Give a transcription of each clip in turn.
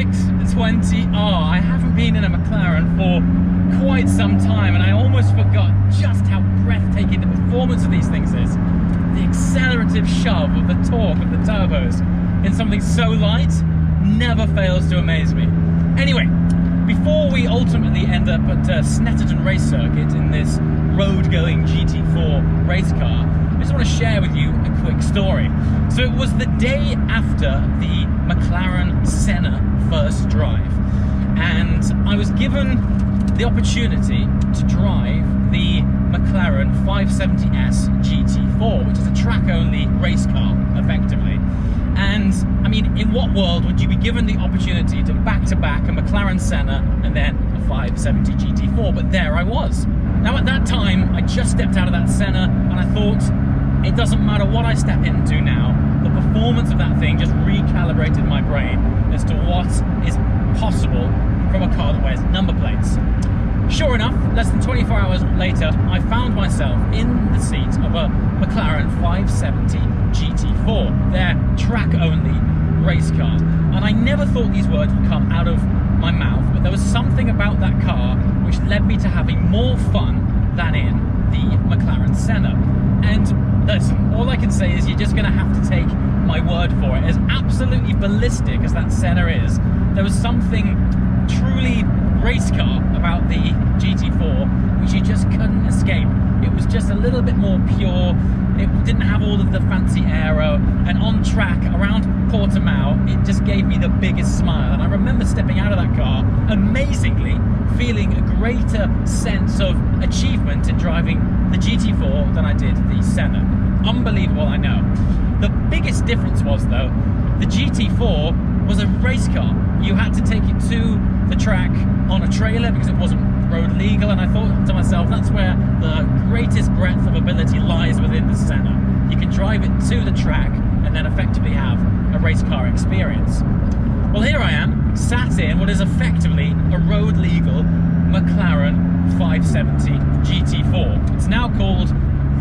620R. I haven't been in a McLaren for quite some time, and I almost forgot just how breathtaking the performance of these things is. The accelerative shove of the torque of the turbos in something so light never fails to amaze me. Anyway, before we ultimately end up at Snetterton Race Circuit in this road-going GT4 race car, I just want to share with you a quick story. So it was the day after the McLaren Senna first drive, and I was given the opportunity to drive the McLaren 570S GT4, which is a track-only race car, effectively. And, I mean, in what world would you be given the opportunity to back-to-back a McLaren Senna and then a 570 GT4? But there I was. Now, at that time, I just stepped out of that Senna, and I thought, it doesn't matter what I step into now, the performance of that thing just recalibrated my brain as to what is possible from a car that wears number plates. Sure enough, less than 24 hours later, I found myself in the seat of a McLaren 570 GT4, their track-only race car. And I never thought these words would come out of my mouth, but there was something about that car which led me to having more fun than in the McLaren Senna. And listen, all I can say is you're just going to have to take my word for it. As absolutely ballistic as that Senna is, there was something truly race car about the GT4 which you just couldn't escape. It was just a little bit more pure. It didn't have all of the fancy aero, and on track around Portimao it just gave me the biggest smile. And I remember stepping out of that car amazingly feeling a greater sense of achievement in driving the GT4 than I did the Senna. Unbelievable, I know. The biggest difference was, though, the GT4 was a race car. You had to take it to the track on a trailer because it wasn't road legal, and I thought to myself, that's where the greatest breadth of ability lies within the Senna. You can drive it to the track and then effectively have a race car experience. Well, here I am, sat in what is effectively a road legal McLaren 570 GT4. It's now called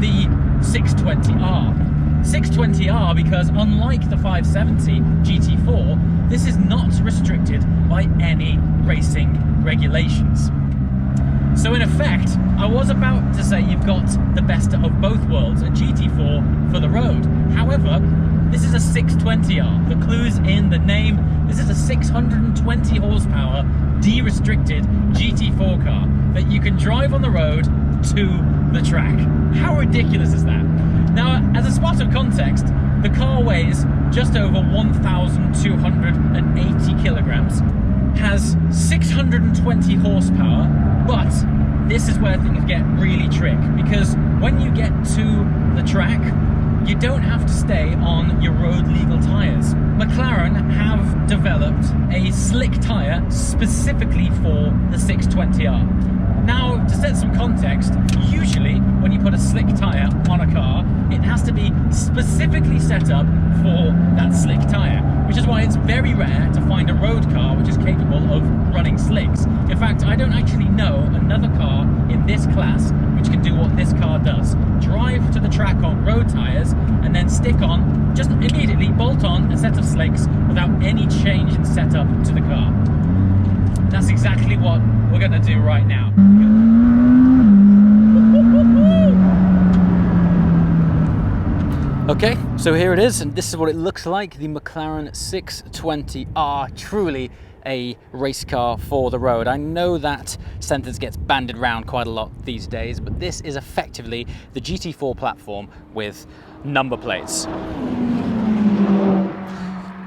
the 620R. 620R because, unlike the 570 GT4, this is not restricted by any racing regulations. So in effect, I was about to say you've got the best of both worlds, a GT4 for the road. However, this is a 620R. The clue's in the name. This is a 620 horsepower, de-restricted GT4 car that you can drive on the road to the track. How ridiculous is that? Now, as a spot of context, the car weighs just over 1,280 kilograms, has 620 horsepower, but this is where things get really tricky, because when you get to the track, you don't have to stay on your road legal tyres. McLaren have developed a slick tyre specifically for the 620R. Now, to set some context, usually when you put a slick tyre on a car, it has to be specifically set up for that slick tyre, which is why it's very rare to find a road car which is capable of running slicks. In fact, I don't actually know another car in this class which can do what this car does. Drive to the track on road tyres and then stick on, just immediately bolt on a set of slicks without any change in setup to the car. That's exactly what we're going to do right now. Okay, so here it is, and this is what it looks like, the McLaren 620R, truly a race car for the road. I know that sentence gets bandied around quite a lot these days, but this is effectively the GT4 platform with number plates.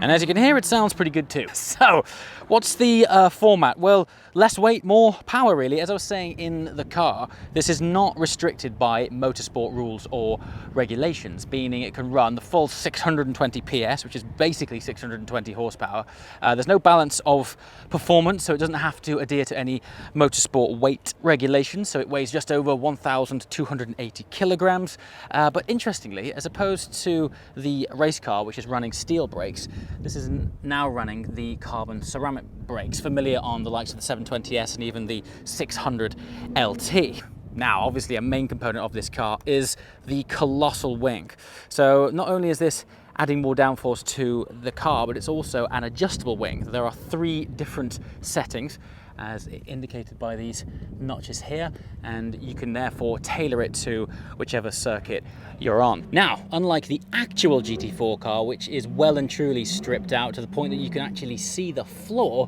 And as you can hear, it sounds pretty good too. So, what's the format? Well, less weight, more power really. As I was saying in the car, this is not restricted by motorsport rules or regulations, meaning it can run the full 620 PS, which is basically 620 horsepower. There's no balance of performance, so it doesn't have to adhere to any motorsport weight regulations, so it weighs just over 1,280 kilograms. But interestingly, as opposed to the race car, which is running steel brakes, this is now running the carbon ceramic brakes, familiar on the likes of the 720S and even the 600 LT. Now, obviously, a main component of this car is the colossal wing. So not only is this adding more downforce to the car, but it's also an adjustable wing. There are 3 different settings, as indicated by these notches here, and you can therefore tailor it to whichever circuit you're on. Now, unlike the actual GT4 car, which is well and truly stripped out to the point that you can actually see the floor,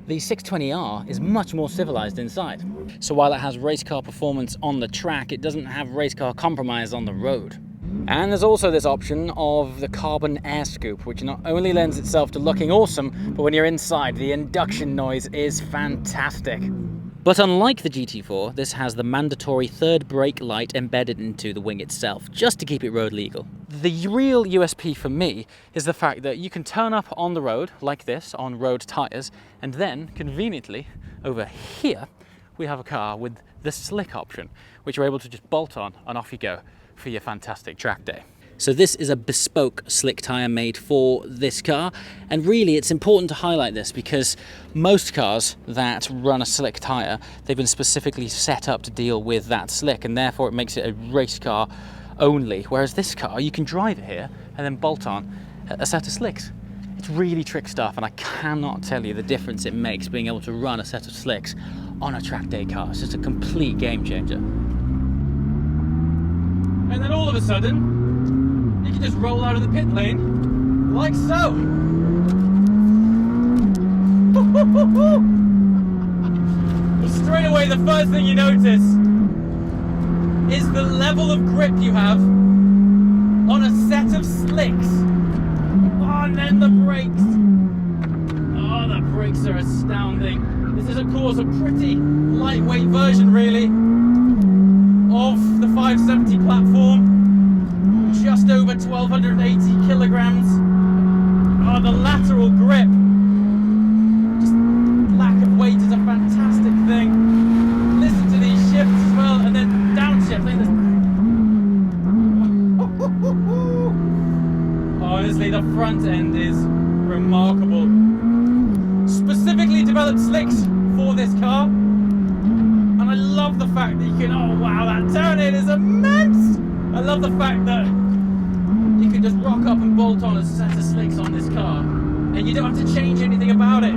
the 620R is much more civilized inside. So while it has race car performance on the track, it doesn't have race car compromise on the road. And there's also this option of the carbon air scoop, which not only lends itself to looking awesome, but when you're inside, the induction noise is fantastic. But unlike the GT4, this has the mandatory third brake light embedded into the wing itself, just to keep it road legal. The real USP for me is the fact that you can turn up on the road, like this, on road tyres, and then, conveniently, over here, we have a car with the slick option, which you're able to just bolt on and off you go for your fantastic track day. So this is a bespoke slick tyre made for this car, and really it's important to highlight this because most cars that run a slick tyre, they've been specifically set up to deal with that slick, and therefore it makes it a race car only, whereas this car, you can drive it here and then bolt on a set of slicks. It's really trick stuff, and I cannot tell you the difference it makes being able to run a set of slicks on a track day car. It's just a complete game changer. And then all of a sudden, you can just roll out of the pit lane, like so. Straight away, the first thing you notice is the level of grip you have on a set of slicks. Oh, and then the brakes. Oh, the brakes are astounding. This is, of course, a pretty lightweight version, really, of the 570 platform, just over 1,280 kilograms. Oh, the lateral grip, just lack of weight is a fantastic thing. Listen to these shifts as well, and then downshift. Honestly, the front end is remarkable. Specifically developed slicks for this car. And I love the fact that you can, oh wow, that turn in is immense! I love the fact that you can just rock up and bolt on a set of slicks on this car, and you don't have to change anything about it.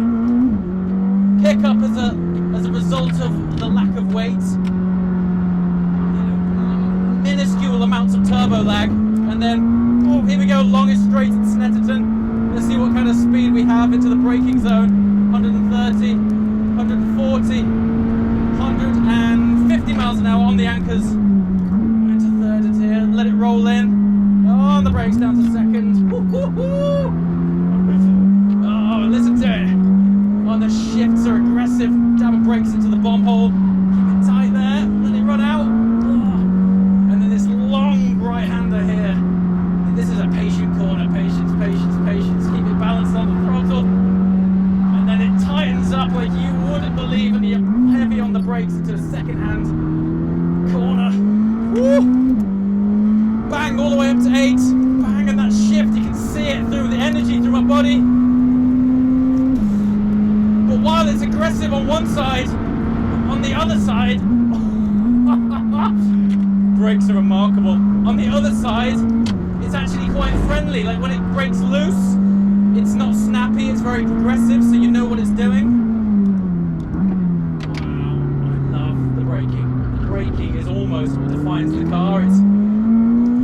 Kick up as a result of the lack of weight, minuscule amounts of turbo lag, and then, oh, here we go, longest straight at Snetterton. Let's see what kind of speed we have into the braking zone. 130, 140. 150 miles an hour on the anchors. Into third it here, let it roll in. Oh, and the brakes down to second. Oh, listen to it. Oh, the shifts are aggressive. Dabbing brakes into the bomb hole. Keep it tight there, let it run out. Oh. And then this long right-hander here. This is a patient corner. Patience, patience, patience. Keep it balanced on the throttle. And then it tightens up like you wouldn't believe, and you're heavy on the brakes into a second-hand corner. Woo! Bang, all the way up to 8. Bang, and that shift, you can see it through the energy through my body. But while it's aggressive on one side, on the other side, brakes are remarkable. On the other side, it's actually quite friendly. Like when it brakes loose, it's not snappy, it's very progressive, so you know what it's doing. Wow, I love the braking. The braking is almost what defines the car. It's,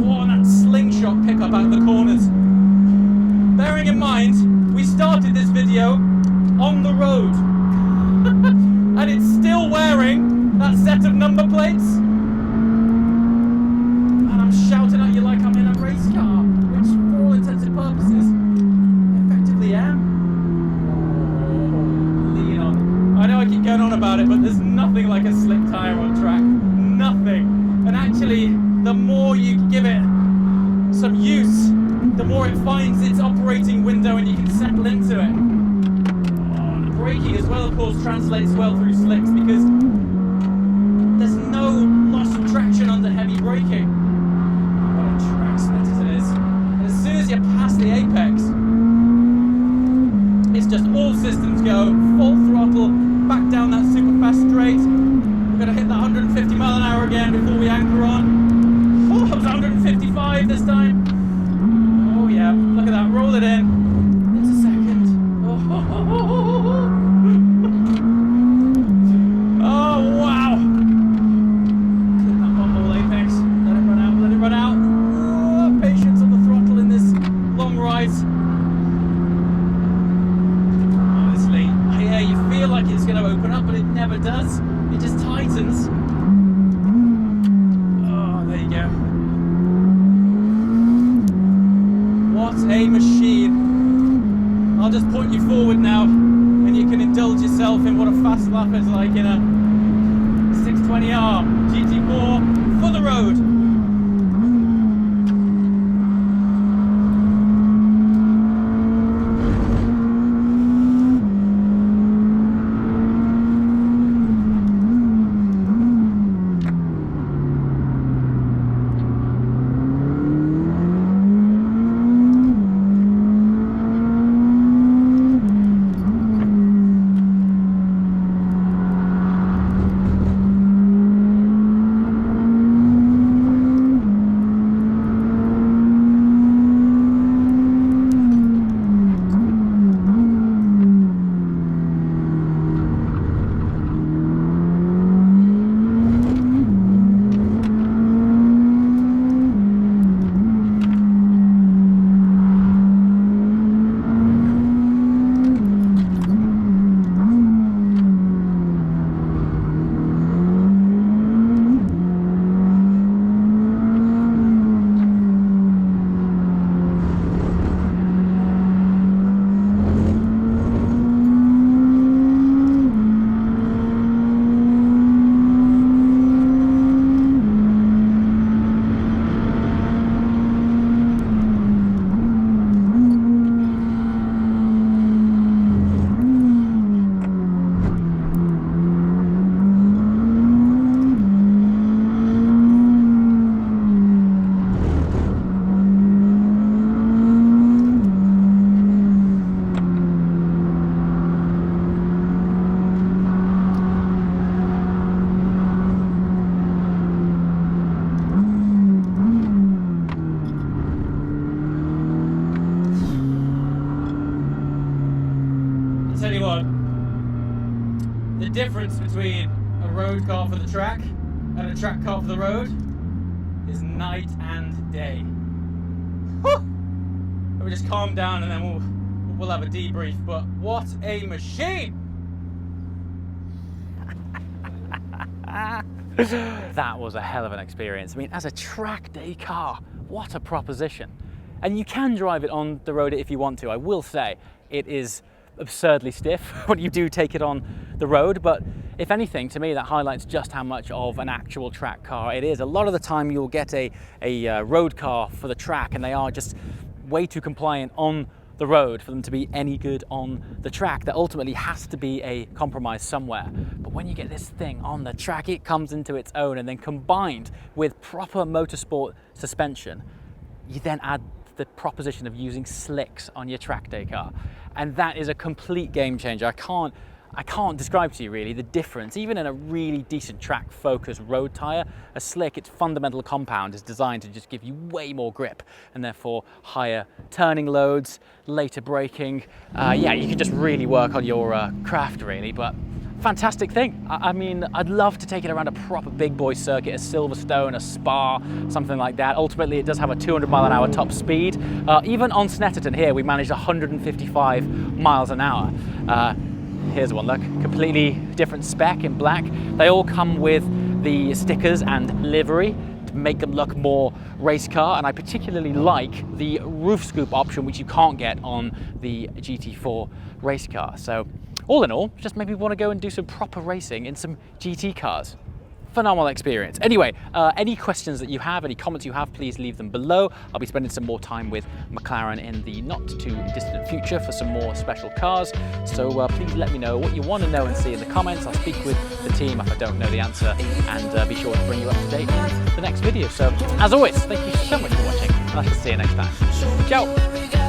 oh, that slingshot pickup out of the corners. Bearing in mind, we started this video on the road. And it's still wearing that set of number plates. And I'm shouting at you like I'm in a race car, which for all intents and purposes, effectively am. Oh, lean on. I know I keep going on about it, but there's nothing like a slick tyre on track. Nothing. And actually, the more you give it some use, the more it finds its operating window and you can settle into it. Oh, the braking as well, of course, translates well through slicks because there's no loss of traction under heavy braking. What a track Snetterton is. And as soon as you pass the apex, it's just all systems go, full throttle, back down that super fast straight. We're going to hit that 150 mile an hour again before we anchor on. Oh, that was 155 this time. Oh yeah, Look at that, roll it in. It's a second. Oh, wow. Clip that bumble apex. Let it run out, let it run out. Oh, patience on the throttle in this long ride. Honestly, yeah, you feel like it's going to open up, but it never does. It just tightens. Oh, there you go. What a machine. I'll just point you forward now and you can indulge yourself in what a fast lap is like in a 620R GT4 for the road. Tell you what, the difference between a road car for the track and a track car for the road is night and day. Whew. Let me just calm down and then we'll have a debrief, but what a machine! That was a hell of an experience. I mean, as a track day car, what a proposition. And you can drive it on the road if you want to. I will say it is absurdly stiff when you do take it on the road, but if anything, to me that highlights just how much of an actual track car it is. A lot of the time you'll get a road car for the track and they are just way too compliant on the road for them to be any good on the track. There ultimately has to be a compromise somewhere. But when you get this thing on the track, it comes into its own, and then combined with proper motorsport suspension, you then add the proposition of using SLICKS on your track day car. And that is a complete game changer. I can't describe to you really the difference. Even in a really decent track focused road tire, a slick, its fundamental compound is designed to just give you way more grip and therefore higher turning loads, later braking. Yeah, you can just really work on your craft really, but fantastic thing. I mean, I'd love to take it around a proper big boy circuit, a Silverstone, a Spa, something like that. Ultimately, it does have a 200-mile-an-hour top speed. Even on Snetterton here, we managed 155 miles an hour. Here's one, look, completely different spec in black. They all come with the stickers and livery to make them look more race car, and I particularly like the roof scoop option, which you can't get on the GT4 race car. So all in all, just maybe want to go and do some proper racing in some GT cars. Phenomenal experience. Anyway, any questions that you have, any comments you have, please leave them below. I'll be spending some more time with McLaren in the not too distant future for some more special cars. So please let me know what you want to know and see in the comments. I'll speak with the team if I don't know the answer, and be sure to bring you up to date in the next video. So as always, thank you so much for watching, and I shall see you next time. Ciao.